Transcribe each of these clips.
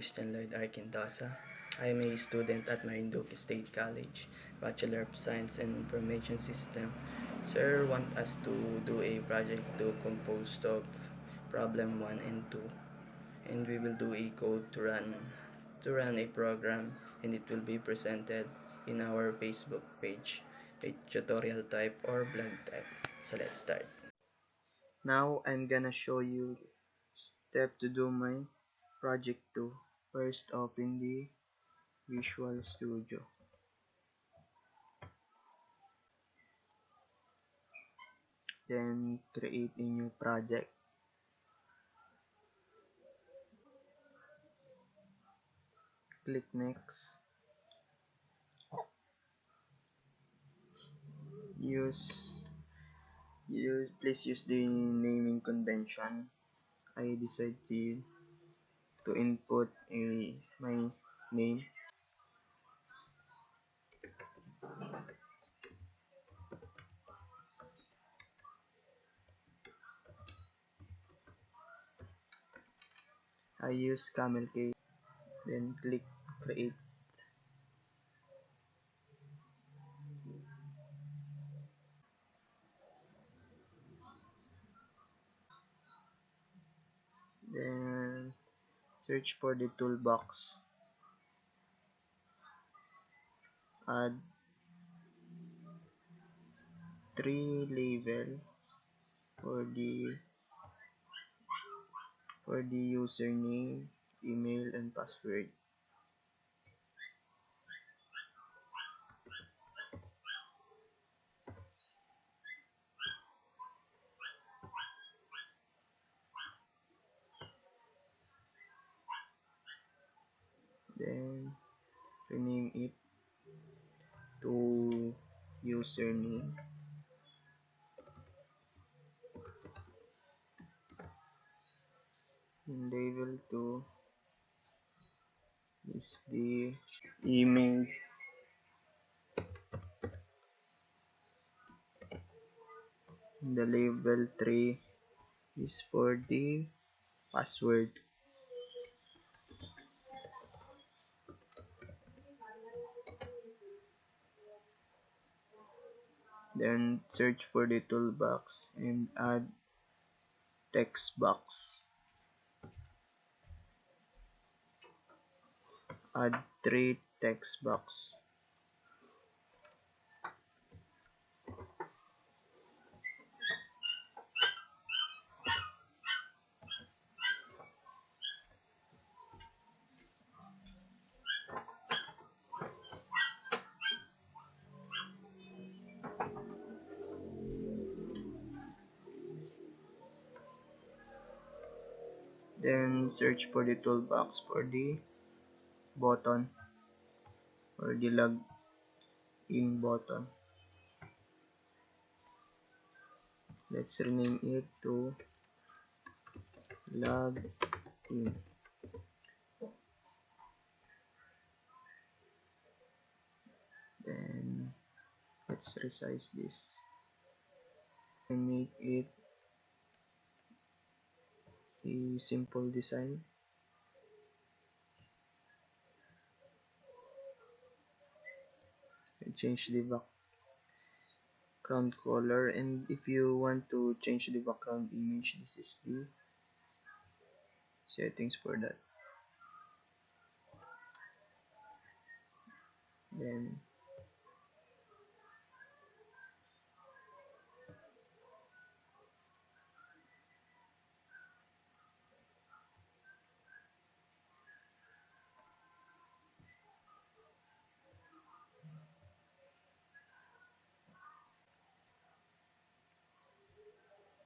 Christian Lloyd Arquindasa. I am a student at Marinduque State College, Bachelor of Science in Information System. Sir want us to do a project to compose of problem 1 and 2, and we will do a code to run a program, and it will be presented in our Facebook page, a tutorial type or blog type. So let's start. Now I'm gonna show you step to do my project 2. First, open the Visual Studio. Then create a new project. Click next. Please use the naming convention. I decided to input my name. I use camel case. Then click create. Then search for the toolbox. Add 3 label for the username, email, and password. Then rename it to username. And label 2 is the email. The label 3 is for the password. Then search for the toolbox and add text box. Add 3 text box. Then search for the toolbox for the button or the log in button. Let's rename it to log in. Then let's resize this and make it a simple design. And change the background color, and if you want to change the background image, this is the settings for that. Then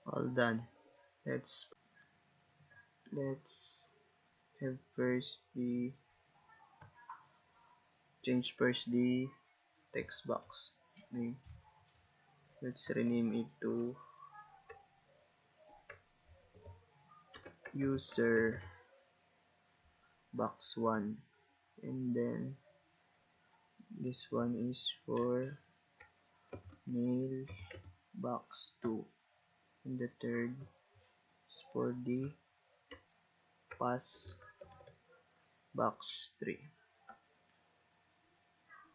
all done. Let's have first the change first the text box name. Let's rename it to user box 1, and then this one is for mail box 2, and the third is for the pass box 3.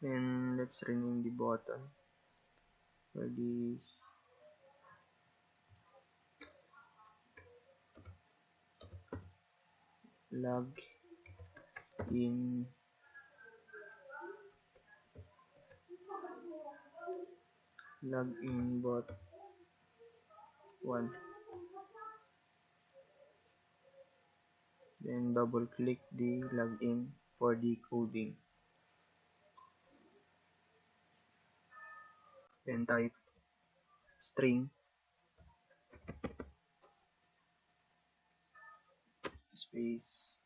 And let's rename the button for the log in bot 1. Then double click the login for the coding. Then type string space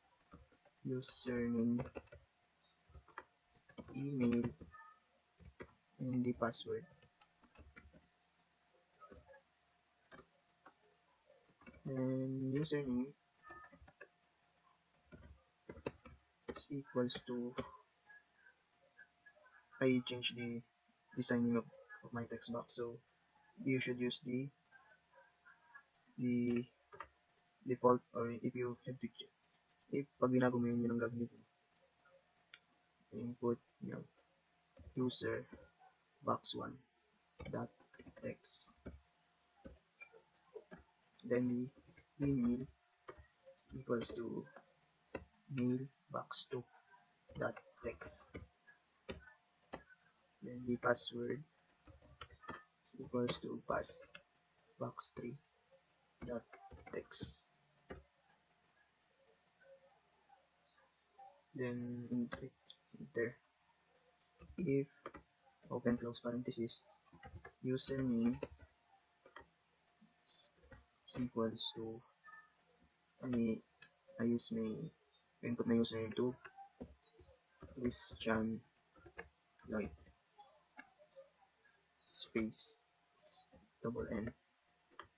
username, email, and the password. And username is equals to, I changed the designing of my text box, so you should use the default, or if you have to, if pag binago mo yun ang gagamitin. Input yung user box1 dot text. Then the email is equals to mailbox2 dot text. Then the password is equals to passbox3 dot text. Then enter. If open close parenthesis username is equals to, I use my input my username to Christian Lloyd space double N.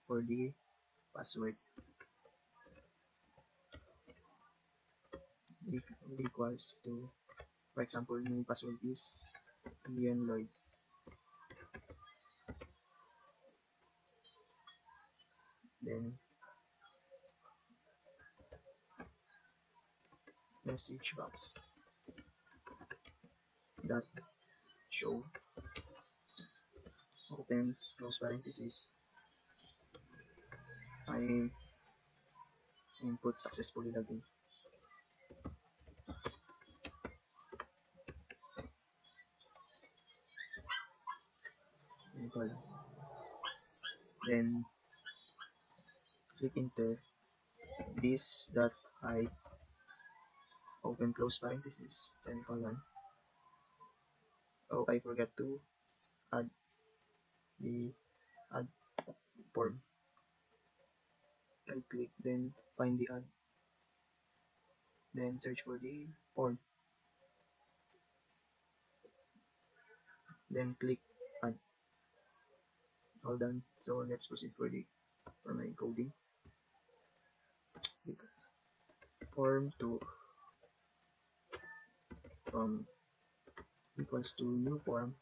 For the password equals to, for example, my password is Ian Lloyd. Then message box dot show open close parenthesis, I input successfully login. Then click enter. This dot hide open close parenthesis semicolon. Oh, I forgot to add the add form. Right click, then find the add, then search for the form, then click add. All done. So let's proceed for my coding. Form to from equals to new form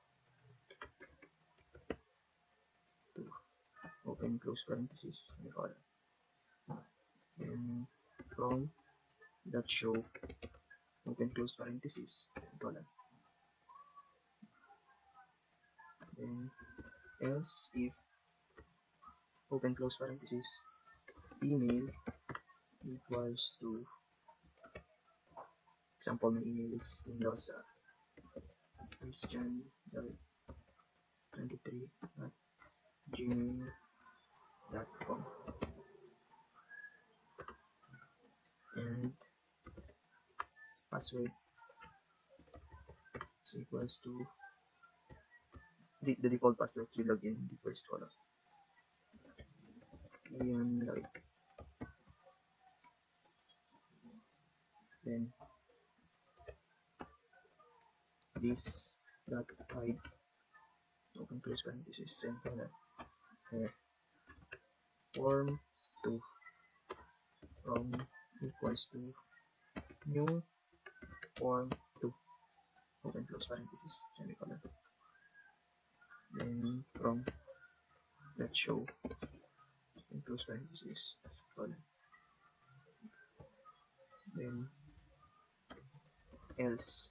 to open close parenthesis semicolon. Then from that show open close parenthesis semicolon. Then else if open close parenthesis email equals to, example, my email is Mendoza Christian 23 at gmail.com, and password is equals to the default password to log in the first column, Ian Lloyd. Then this dot hide open close parenthesis semicolon form to from equals to new form to open close parenthesis semicolon. Then from that show open close parenthesis colon. Then else.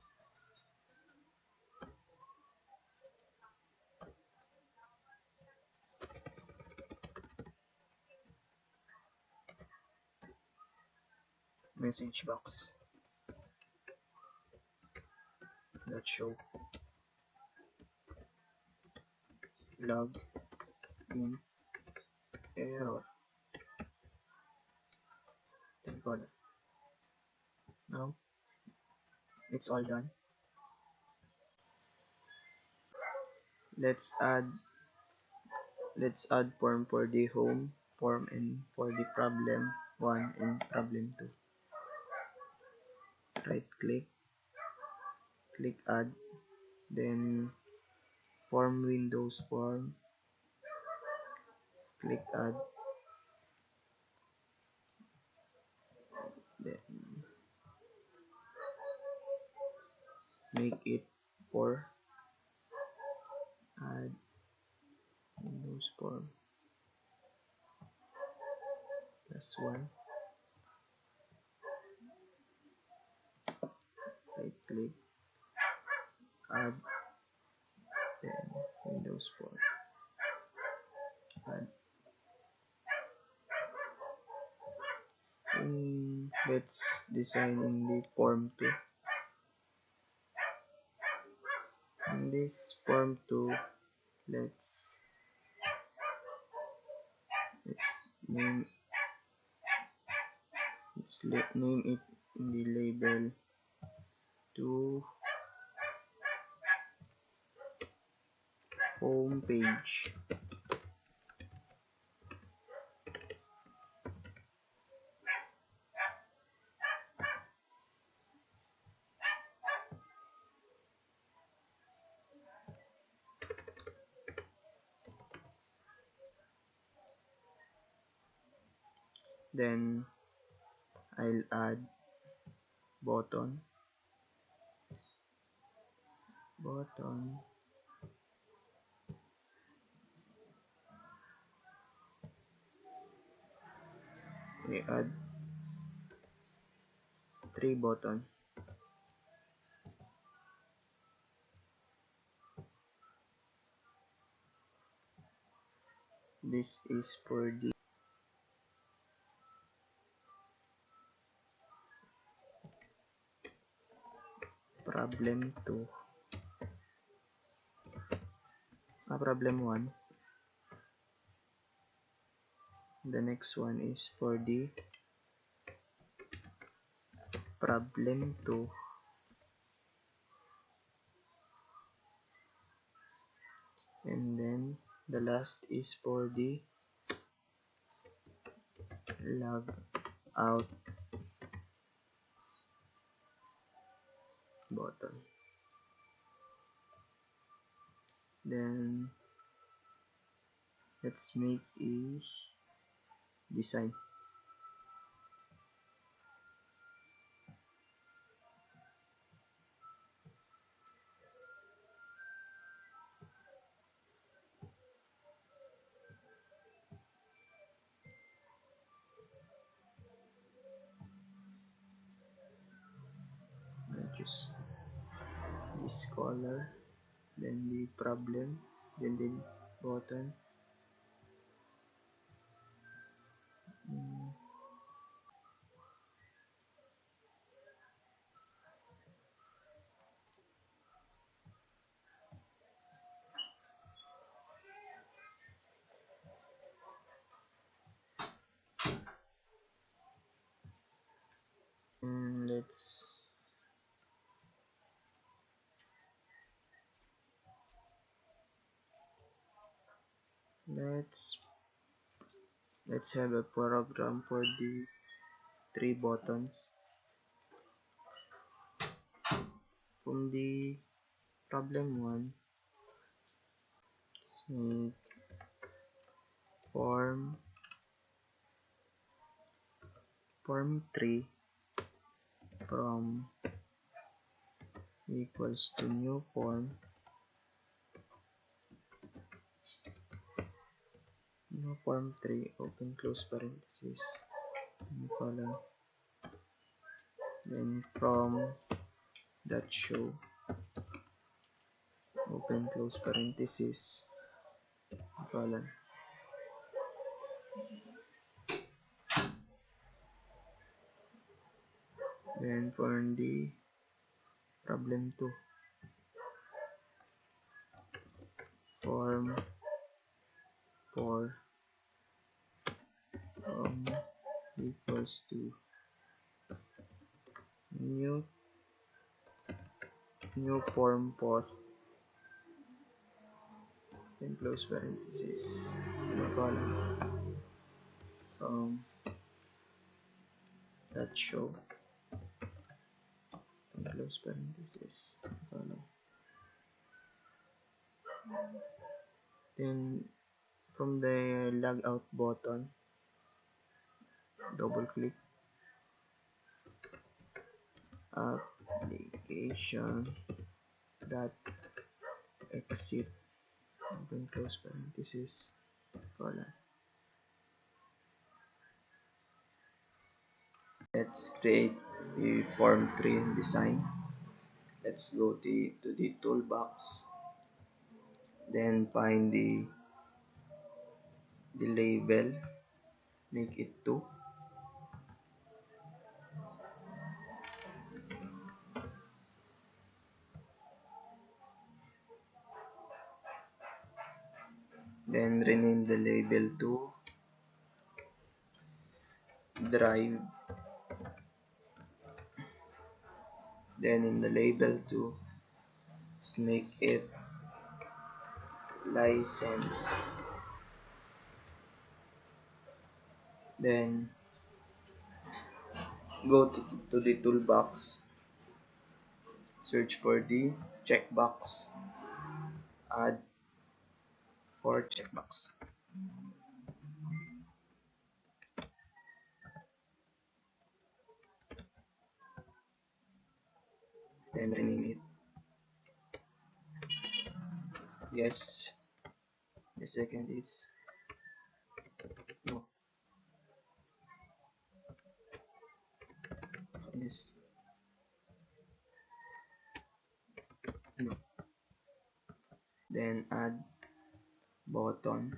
Message box that show log in error. Now it's all done. Let's add form for the home form and for the problem 1 and problem 2. Right click add, then form Windows form, click add, then make it 4, add Windows form +1, right click add, then Windows form add. And let's design in the form 2. In this form 2, let's name name it in the label to home page. Then I'll add button, we add 3 button. This is for the problem 2, problem 1. The next one is for the problem 2, and then the last is for the log out button. Then let's make a design. I just this color, then the problem, then the button. And let's have a program for the 3 buttons. From the problem 1, let's make form 3 from equals to new form, new form 3, open close parenthesis, colon, then from that show, open close parenthesis, colon. Then for the problem 2, form for um, equals to new form for, then close parenthesis, semicolon, that show, and close parenthesis, semicolon. Then from the log out button, double click application dot exit, open close parenthesis, colon. Let's create the form 3 design. Let's go to the toolbox, then find the label, make it 2, then rename the label to drive, then in the label to make it license, then go to the toolbox, search for the checkbox, add for checkbox, then rename it. Yes, the second is no. Yes, no. Then add button,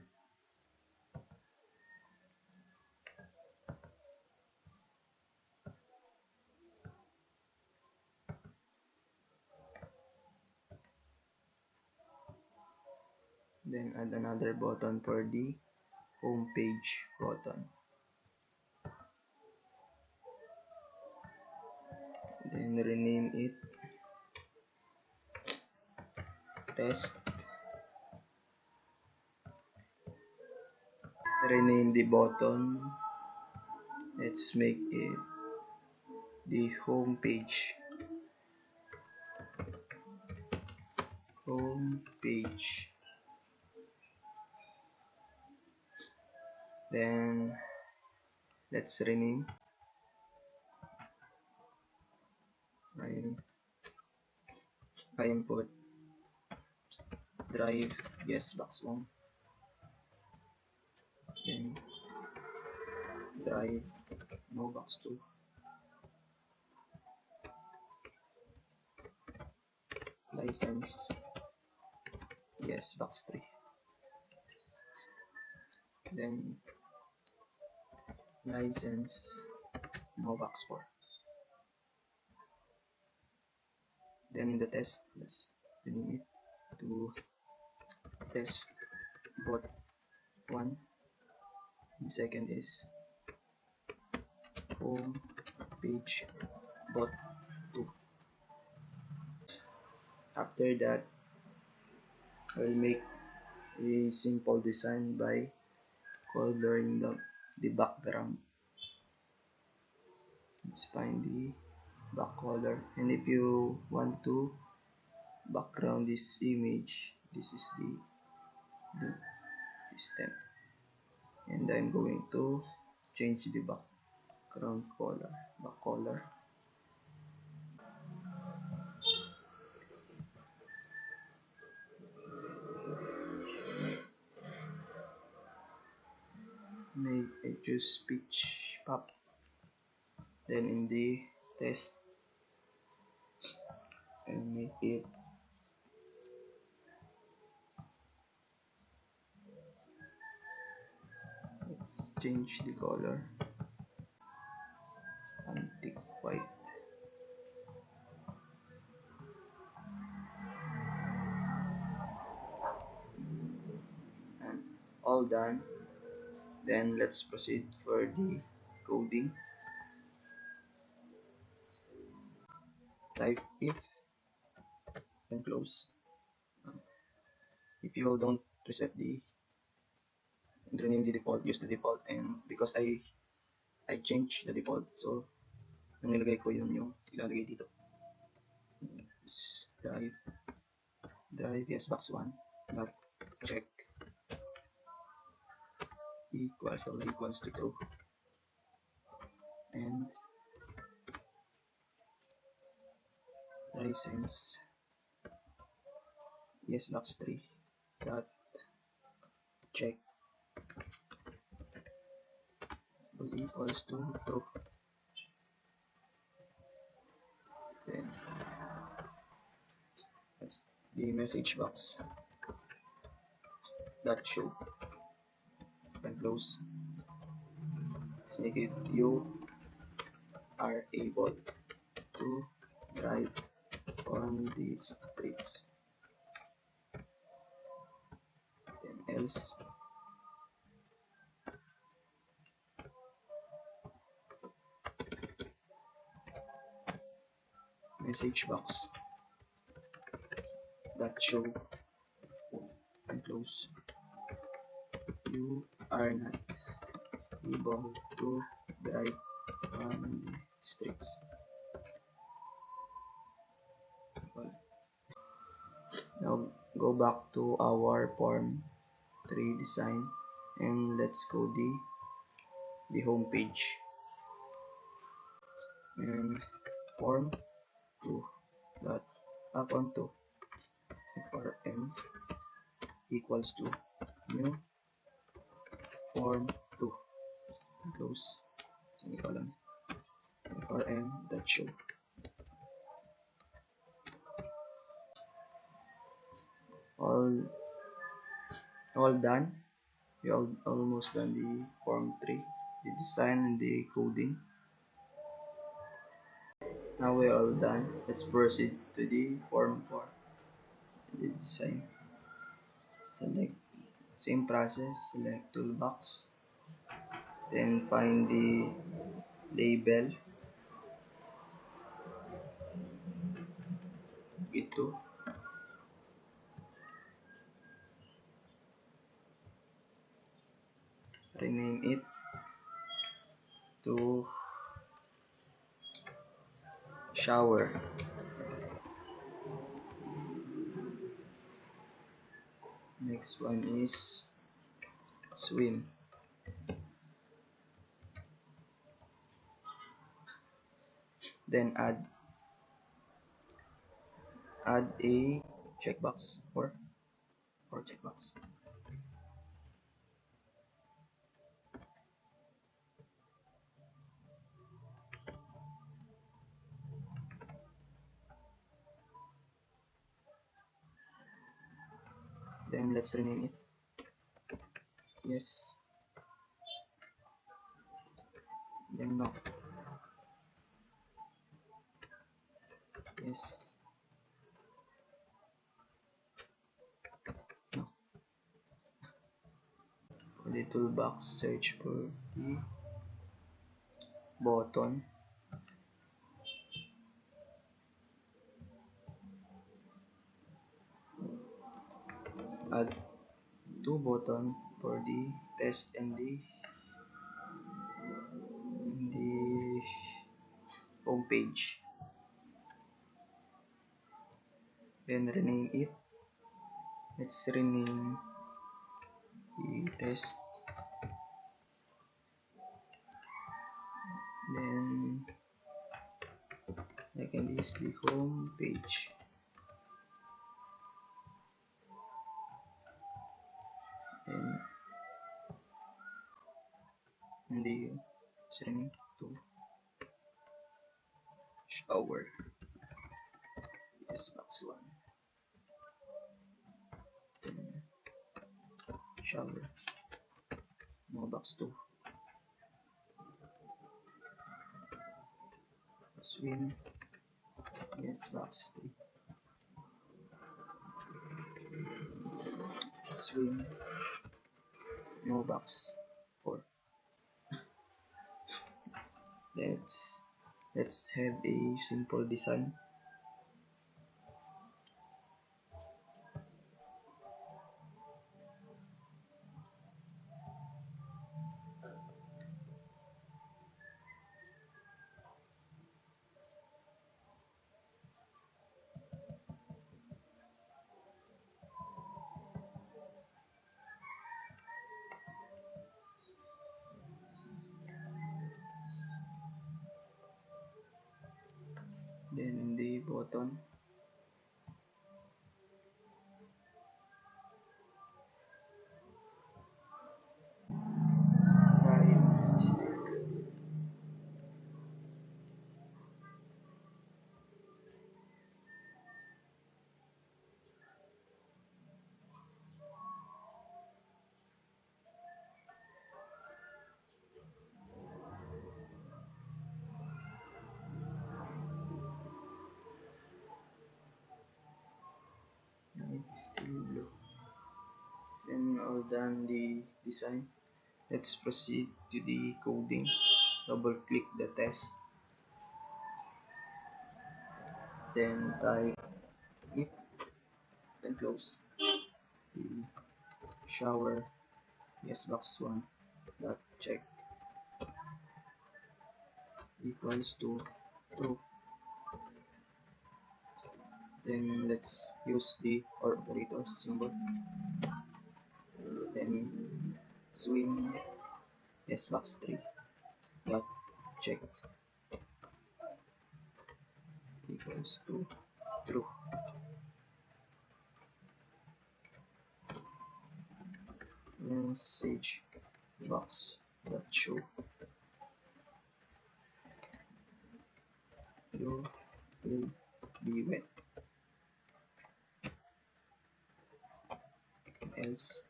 then add another button for the home page button, then rename it test, rename the button, let's make it the home page, home page, then let's rename I input drive yes box 1, then drive no box 2, license yes box 3, then license no box 4, then in the test let's rename it to test bot 1, the second is home page bot 2. After that, I'll make a simple design by coloring the background. Let's find the back color, and if you want to background this image, this is the stem, and I'm going to change the background color, back color, make I choose pitch pop, then in the test and make it let's change the color antique white and all done. Then let's proceed for the coding. Type if and close. If you don't reset the rename the default, use the default, and because I changed the default, so ang nilagay ko yun yung ilalagay dito. Drive yes box 1 dot check equals to true, and license yes box 3 dot check equals to true. Then that's the message box dot show and close. Let's make it you are able to drive on the streets. Then else message box that show and close. You are not able to drive on the streets. Well, now go back to our form 3 design and let's go the home page and form 2 dot form 2 form equals to new form 2 close semicolon form that show. All done. We almost done the form 3, the design and the coding. Now we're all done. Let's proceed to the form 4, the design. Select same process, select toolbox, then find the label ito, rename it to shower. Next one is swim. Then add a checkbox or checkbox. Then let's rename it. Yes. Then no. Yes. No. For the toolbox, search for the button. Add 2 buttons for the test and the home page. Then rename it. Let's rename the test. Then second is the home page. And the rename to shower. Yes, box 1. Then shower. No, box 2. Swim. Yes, box 3. Swim. No, box 4. Let's have a simple design. Then the button. Five stick. Nine still blue. Then all done the design. Let's proceed to the coding. Double click the test. Then type if, then close the shower. Yes, box 1 dot check equals to true. Then let's use the operator symbol. Then swim. Yes, box 3 dot check equals to true. Message box dot show you will be wet, else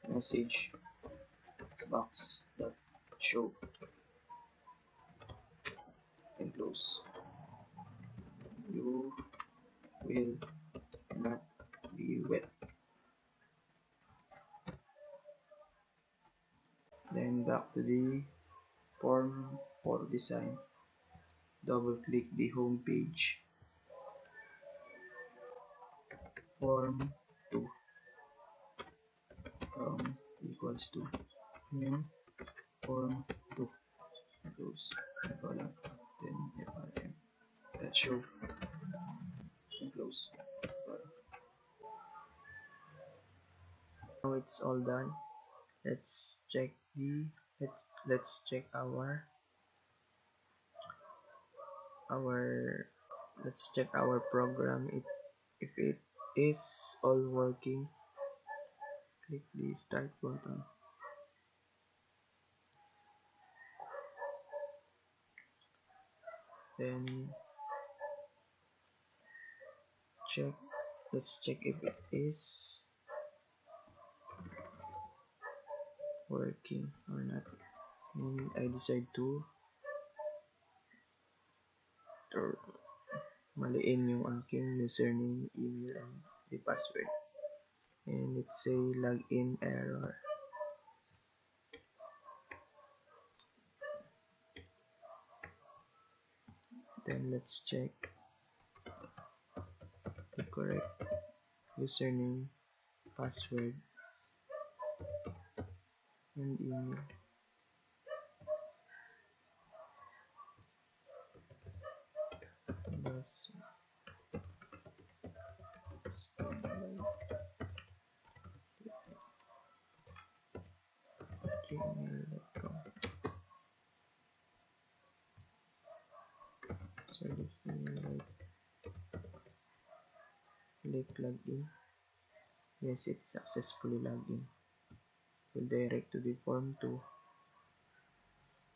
message box dot show and close. You will not be wet. Then back to the form for design. Double click the home page. Form 2 from equals to new form 2 close column, then FRM that show and close column. Now it's all done. Let's check the let's check our let's check our program. If it is all working, click the start button. Then let's check if it is working or not. And I decide to maliin yung aking username, email, and the password. And it's a login error. Then let's check the correct username, password, and email. Gmail.com. So this email, click login. Yes, it's successfully logged in. Will direct to the form 2.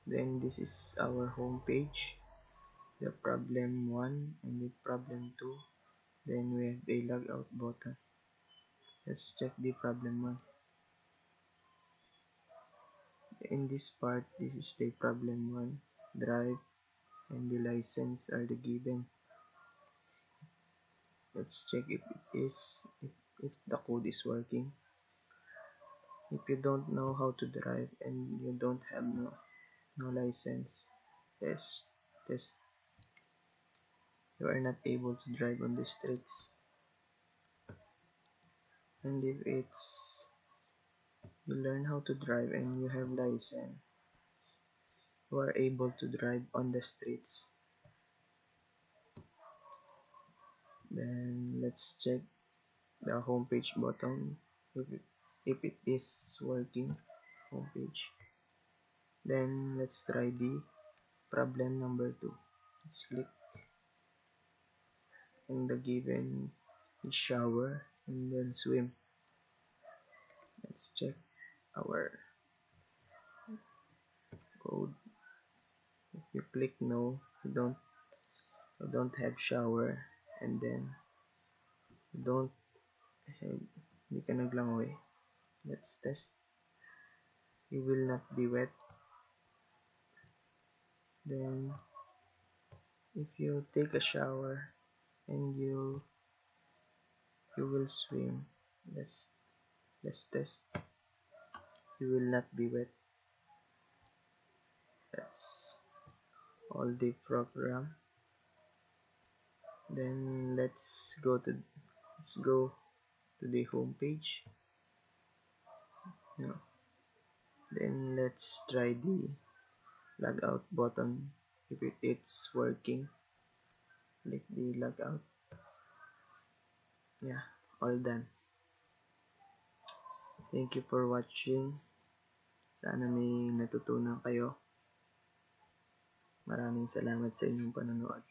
Then this is our home page, the problem 1 and the problem 2. Then we have a logout button. Let's check the problem 1. In this part, this is the problem 1. Drive and the license are the given. Let's check if it is, if the code is working. If you don't know how to drive and you don't have no license, test, you are not able to drive on the streets. And if it's you learn how to drive and you have license, you are able to drive on the streets. Then let's check the homepage button if it is working. Homepage. Then let's try the problem number 2. Let's click and the given is shower and then swim. Let's check our code. If you click no, you don't have shower, and then you don't have, hindi ka naglangoy. Let's test. You will not be wet. Then if you take a shower and you will swim. Let's test. You will not be wet. That's all the program. Then let's go to the home page. Yeah. Then let's try the logout button. If it's working, click the logout. Yeah, all done. Thank you for watching. Sana may natutunan kayo. Maraming salamat sa inyong panonood.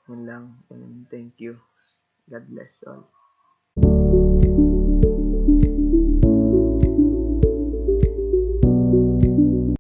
Yun lang, and thank you. God bless all.